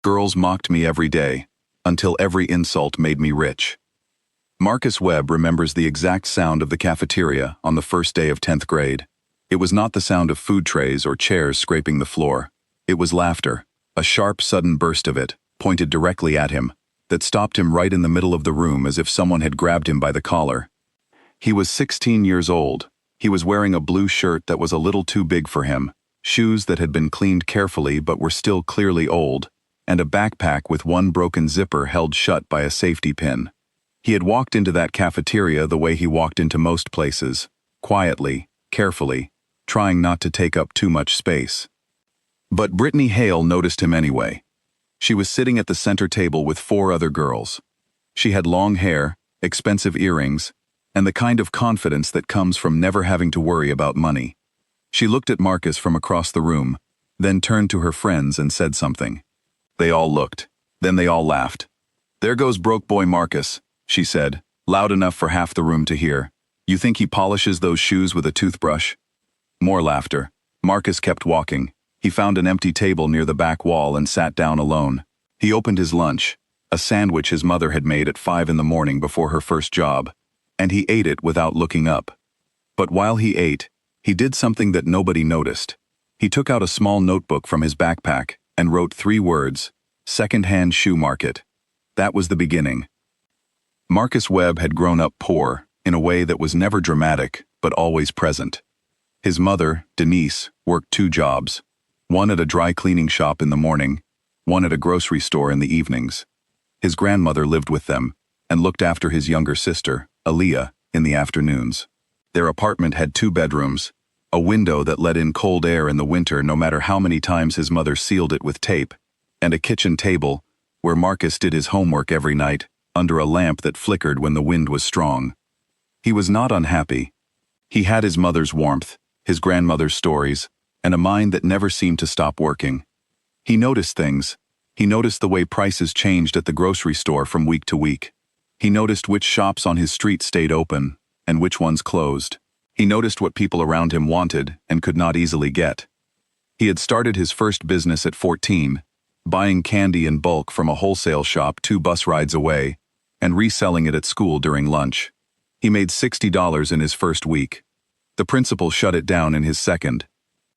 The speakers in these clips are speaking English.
Girls mocked me every day, until every insult made me rich. Marcus Webb remembers the exact sound of the cafeteria on the first day of 10th grade. It was not the sound of food trays or chairs scraping the floor. It was laughter, a sharp, sudden burst of it, pointed directly at him, that stopped him right in the middle of the room as if someone had grabbed him by the collar. He was 16 years old. He was wearing a blue shirt that was a little too big for him, shoes that had been cleaned carefully but were still clearly old, and a backpack with one broken zipper held shut by a safety pin. He had walked into that cafeteria the way he walked into most places, quietly, carefully, trying not to take up too much space. But Brittany Hale noticed him anyway. She was sitting at the center table with 4 other girls. She had long hair, expensive earrings, and the kind of confidence that comes from never having to worry about money. She looked at Marcus from across the room, then turned to her friends and said something. They all looked. Then they all laughed. "There goes broke boy Marcus," she said, loud enough for half the room to hear. "You think he polishes those shoes with a toothbrush?" More laughter. Marcus kept walking. He found an empty table near the back wall and sat down alone. He opened his lunch, a sandwich his mother had made at 5 in the morning before her first job, and he ate it without looking up. But while he ate, he did something that nobody noticed. He took out a small notebook from his backpack and wrote 3 words, "Second-hand shoe market." That was the beginning. Marcus Webb had grown up poor, in a way that was never dramatic, but always present. His mother, Denise, worked 2 jobs, one at a dry cleaning shop in the morning, one at a grocery store in the evenings. His grandmother lived with them and looked after his younger sister, Aaliyah, in the afternoons. Their apartment had 2 bedrooms, a window that let in cold air in the winter no matter how many times his mother sealed it with tape, and a kitchen table where Marcus did his homework every night under a lamp that flickered when the wind was strong. He was not unhappy. He had his mother's warmth, his grandmother's stories, and a mind that never seemed to stop working. He noticed things. He noticed the way prices changed at the grocery store from week to week. He noticed which shops on his street stayed open and which ones closed. He noticed what people around him wanted and could not easily get. He had started his first business at 14, buying candy in bulk from a wholesale shop 2 bus rides away and reselling it at school during lunch. He made $60 in his first week. The principal shut it down in his second.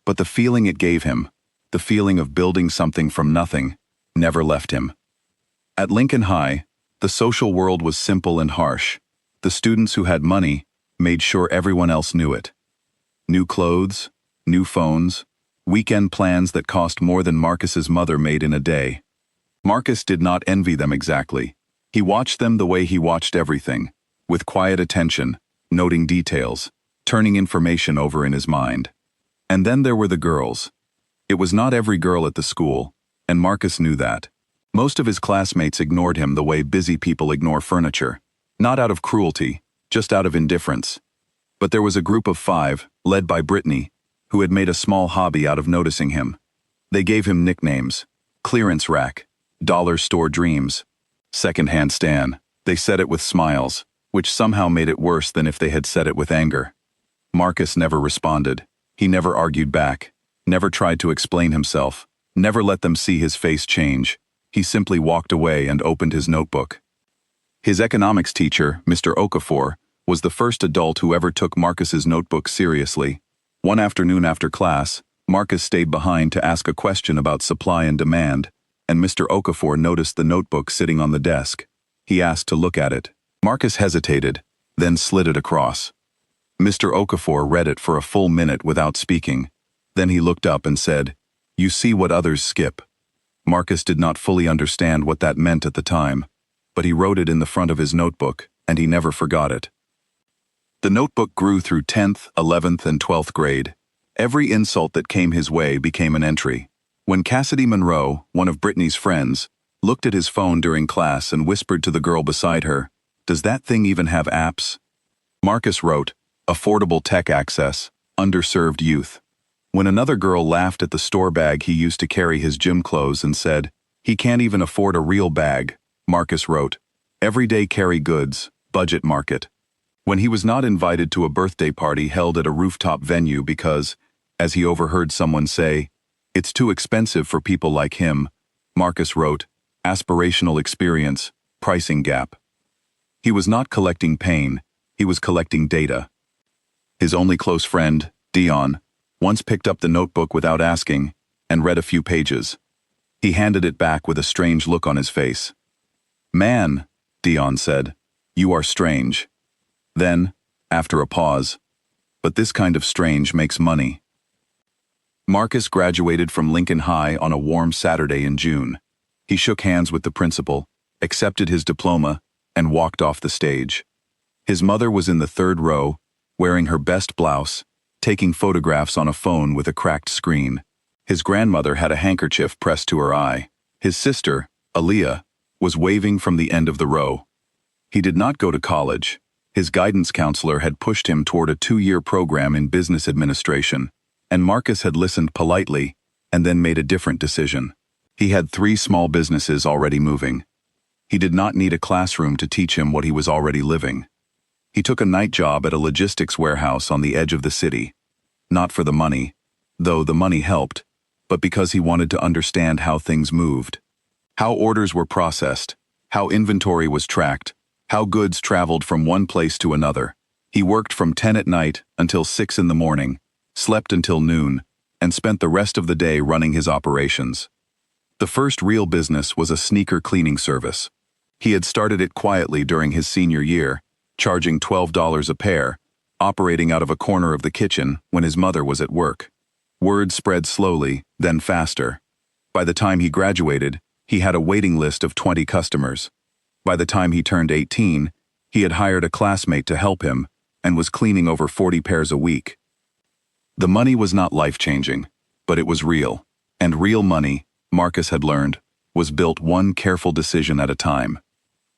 But the feeling it gave him, the feeling of building something from nothing, never left him. At Lincoln High, the social world was simple and harsh. The students who had money made sure everyone else knew it. New clothes, new phones, weekend plans that cost more than Marcus's mother made in a day. Marcus did not envy them exactly. He watched them the way he watched everything, with quiet attention, noting details, turning information over in his mind. And then there were the girls. It was not every girl at the school, and Marcus knew that. Most of his classmates ignored him the way busy people ignore furniture, not out of cruelty, just out of indifference. But there was a group of 5, led by Brittany, who had made a small hobby out of noticing him. They gave him nicknames: Clearance Rack, Dollar Store Dreams, Secondhand Stan. They said it with smiles, which somehow made it worse than if they had said it with anger. Marcus never responded. He never argued back, never tried to explain himself, never let them see his face change. He simply walked away and opened his notebook. His economics teacher, Mr. Okafor, was the first adult who ever took Marcus's notebook seriously. One afternoon after class, Marcus stayed behind to ask a question about supply and demand, and Mr. Okafor noticed the notebook sitting on the desk. He asked to look at it. Marcus hesitated, then slid it across. Mr. Okafor read it for a full minute without speaking. Then he looked up and said, "You see what others skip." Marcus did not fully understand what that meant at the time, but he wrote it in the front of his notebook, and he never forgot it. The notebook grew through 10th, 11th, and 12th grade. Every insult that came his way became an entry. When Cassidy Monroe, one of Brittany's friends, looked at his phone during class and whispered to the girl beside her, "Does that thing even have apps?" Marcus wrote, "Affordable tech access, underserved youth." When another girl laughed at the store bag he used to carry his gym clothes and said, "He can't even afford a real bag," Marcus wrote, "Everyday carry goods, budget market." When he was not invited to a birthday party held at a rooftop venue because, as he overheard someone say, "It's too expensive for people like him," Marcus wrote, aspirational experience, pricing gap. He was not collecting pain, he was collecting data. His only close friend, Dion, once picked up the notebook without asking and read a few pages. He handed it back with a strange look on his face. "Man," Dion said, "you are strange." Then, after a pause, "But this kind of strange makes money." Marcus graduated from Lincoln High on a warm Saturday in June. He shook hands with the principal, accepted his diploma, and walked off the stage. His mother was in the third row, wearing her best blouse, taking photographs on a phone with a cracked screen. His grandmother had a handkerchief pressed to her eye. His sister, Aaliyah, was waving from the end of the row. He did not go to college. His guidance counselor had pushed him toward a 2-year program in business administration, and Marcus had listened politely and then made a different decision. He had 3 small businesses already moving. He did not need a classroom to teach him what he was already living. He took a night job at a logistics warehouse on the edge of the city. Not for the money, though the money helped, but because he wanted to understand how things moved. How orders were processed, how inventory was tracked, how goods traveled from one place to another. He worked from 10 at night until 6 in the morning, slept until noon, and spent the rest of the day running his operations. The first real business was a sneaker cleaning service. He had started it quietly during his senior year, charging $12 a pair, operating out of a corner of the kitchen when his mother was at work. Word spread slowly, then faster. By the time he graduated, he had a waiting list of 20 customers. By the time he turned 18, he had hired a classmate to help him and was cleaning over 40 pairs a week. The money was not life-changing, but it was real. And real money, Marcus had learned, was built one careful decision at a time.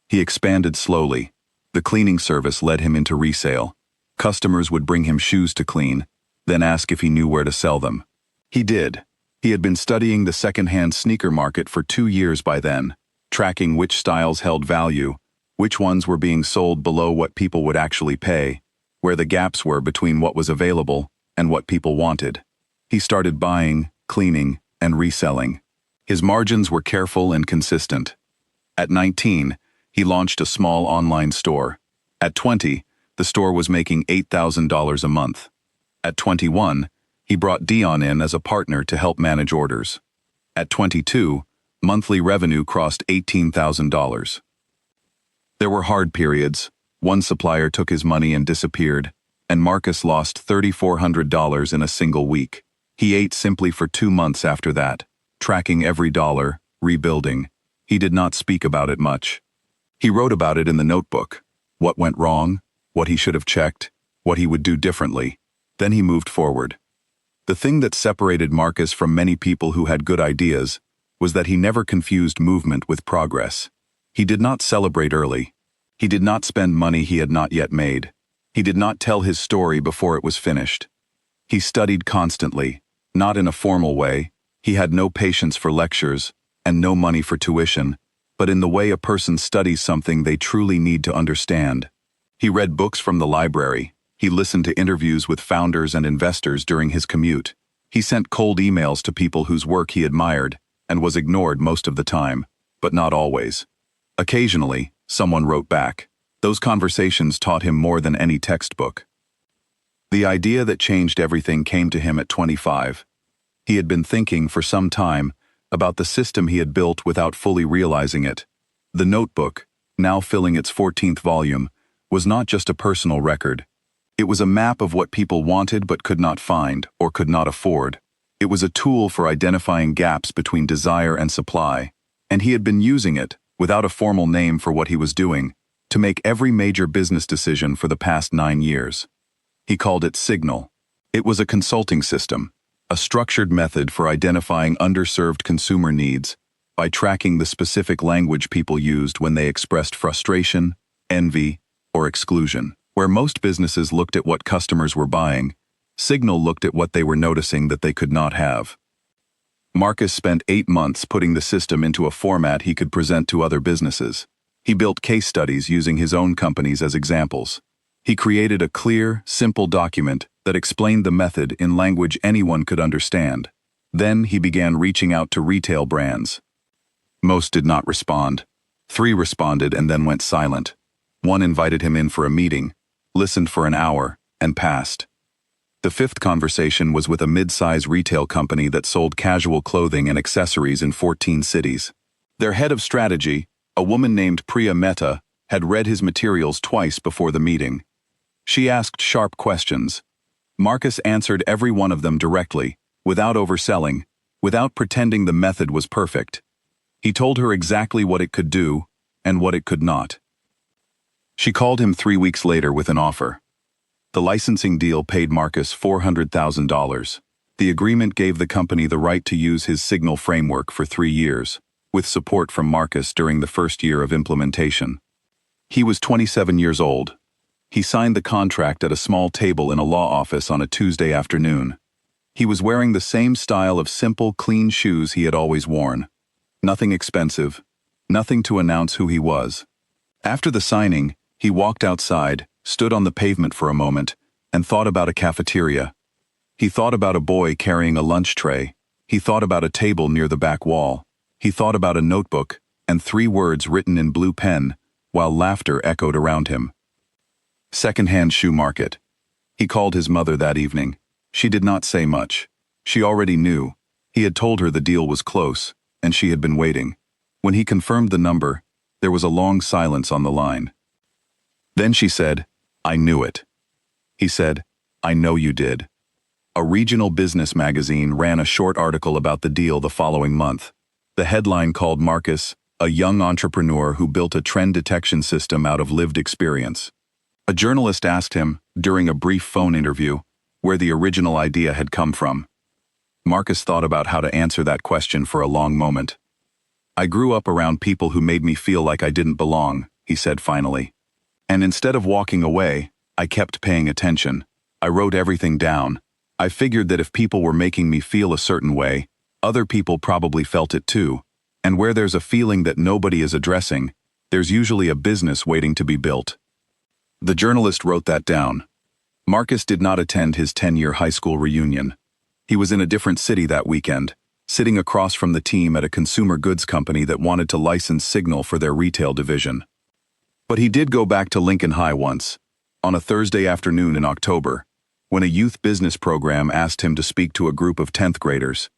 He expanded slowly. The cleaning service led him into resale. Customers would bring him shoes to clean, then ask if he knew where to sell them. He did. He had been studying the second-hand sneaker market for 2 years by then, tracking which styles held value, which ones were being sold below what people would actually pay, where the gaps were between what was available and what people wanted. He started buying, cleaning, and reselling. His margins were careful and consistent. At 19, he launched a small online store. At 20, the store was making $8,000 a month. At 21, he brought Dion in as a partner to help manage orders. At 22, monthly revenue crossed $18,000. There were hard periods. One supplier took his money and disappeared, and Marcus lost $3,400 in a single week. He ate simply for 2 months after that, tracking every dollar, rebuilding. He did not speak about it much. He wrote about it in the notebook, what went wrong, what he should have checked, what he would do differently. Then he moved forward. The thing that separated Marcus from many people who had good ideas was that he never confused movement with progress. He did not celebrate early. He did not spend money he had not yet made. He did not tell his story before it was finished. He studied constantly, not in a formal way. He had no patience for lectures and no money for tuition, but in the way a person studies something they truly need to understand. He read books from the library. He listened to interviews with founders and investors during his commute. He sent cold emails to people whose work he admired and was ignored most of the time, but not always. Occasionally, someone wrote back. Those conversations taught him more than any textbook. The idea that changed everything came to him at 25. He had been thinking for some time about the system he had built without fully realizing it. The notebook, now filling its 14th volume, was not just a personal record. It was a map of what people wanted but could not find or could not afford. It was a tool for identifying gaps between desire and supply, and he had been using it, without a formal name for what he was doing, to make every major business decision for the past 9 years. He called it Signal. It was a consulting system, a structured method for identifying underserved consumer needs by tracking the specific language people used when they expressed frustration, envy, or exclusion. Where most businesses looked at what customers were buying, Signal looked at what they were noticing that they could not have. Marcus spent 8 months putting the system into a format he could present to other businesses. He built case studies using his own companies as examples. He created a clear, simple document that explained the method in language anyone could understand. Then he began reaching out to retail brands. Most did not respond. 3 responded and then went silent. 1 invited him in for a meeting, listened for an hour, and passed. The 5th conversation was with a mid-size retail company that sold casual clothing and accessories in 14 cities. Their head of strategy, a woman named Priya Mehta, had read his materials twice before the meeting. She asked sharp questions. Marcus answered every one of them directly, without overselling, without pretending the method was perfect. He told her exactly what it could do and what it could not. She called him 3 weeks later with an offer. The licensing deal paid Marcus $400,000. The agreement gave the company the right to use his Signal framework for 3 years, with support from Marcus during the first year of implementation. He was 27 years old. He signed the contract at a small table in a law office on a Tuesday afternoon. He was wearing the same style of simple, clean shoes he had always worn. Nothing expensive, nothing to announce who he was. After the signing, he walked outside, stood on the pavement for a moment, and thought about a cafeteria. He thought about a boy carrying a lunch tray. He thought about a table near the back wall. He thought about a notebook and 3 words written in blue pen, while laughter echoed around him. Second-hand shoe market. He called his mother that evening. She did not say much. She already knew. He had told her the deal was close, and she had been waiting. When he confirmed the number, there was a long silence on the line. Then she said, "I knew it." He said, "I know you did." A regional business magazine ran a short article about the deal the following month. The headline called Marcus, a young entrepreneur who built a trend detection system out of lived experience. A journalist asked him, during a brief phone interview, where the original idea had come from. Marcus thought about how to answer that question for a long moment. "I grew up around people who made me feel like I didn't belong," he said finally. "And instead of walking away, I kept paying attention. I wrote everything down. I figured that if people were making me feel a certain way, other people probably felt it too. And where there's a feeling that nobody is addressing, there's usually a business waiting to be built." The journalist wrote that down. Marcus did not attend his 10-year high school reunion. He was in a different city that weekend, sitting across from the team at a consumer goods company that wanted to license Signal for their retail division. But he did go back to Lincoln High once, on a Thursday afternoon in October, when a youth business program asked him to speak to a group of 10th graders.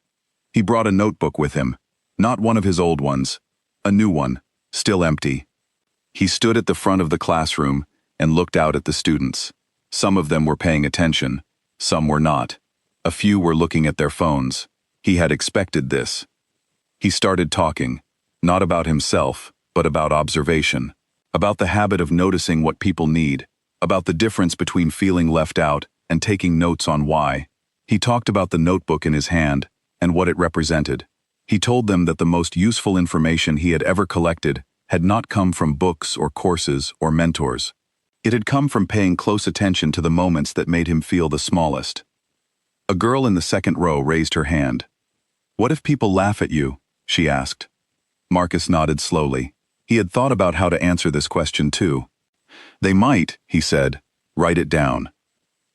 He brought a notebook with him, not one of his old ones, a new one, still empty. He stood at the front of the classroom and looked out at the students. Some of them were paying attention, some were not. A few were looking at their phones. He had expected this. He started talking, not about himself, but about observation, about the habit of noticing what people need, about the difference between feeling left out and taking notes on why. He talked about the notebook in his hand and what it represented. He told them that the most useful information he had ever collected had not come from books or courses or mentors. It had come from paying close attention to the moments that made him feel the smallest. A girl in the second row raised her hand. "What if people laugh at you?" she asked. Marcus nodded slowly. He had thought about how to answer this question too. "They might," he said. "Write it down."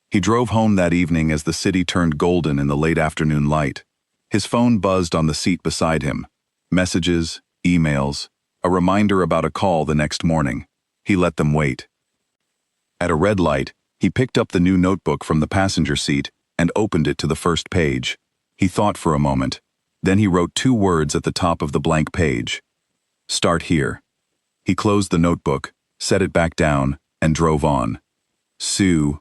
He drove home that evening as the city turned golden in the late afternoon light. His phone buzzed on the seat beside him. Messages, emails, a reminder about a call the next morning. He let them wait. At a red light, he picked up the new notebook from the passenger seat and opened it to the first page. He thought for a moment. Then he wrote 2 words at the top of the blank page. "Start here." He closed the notebook, set it back down, and drove on. Sue,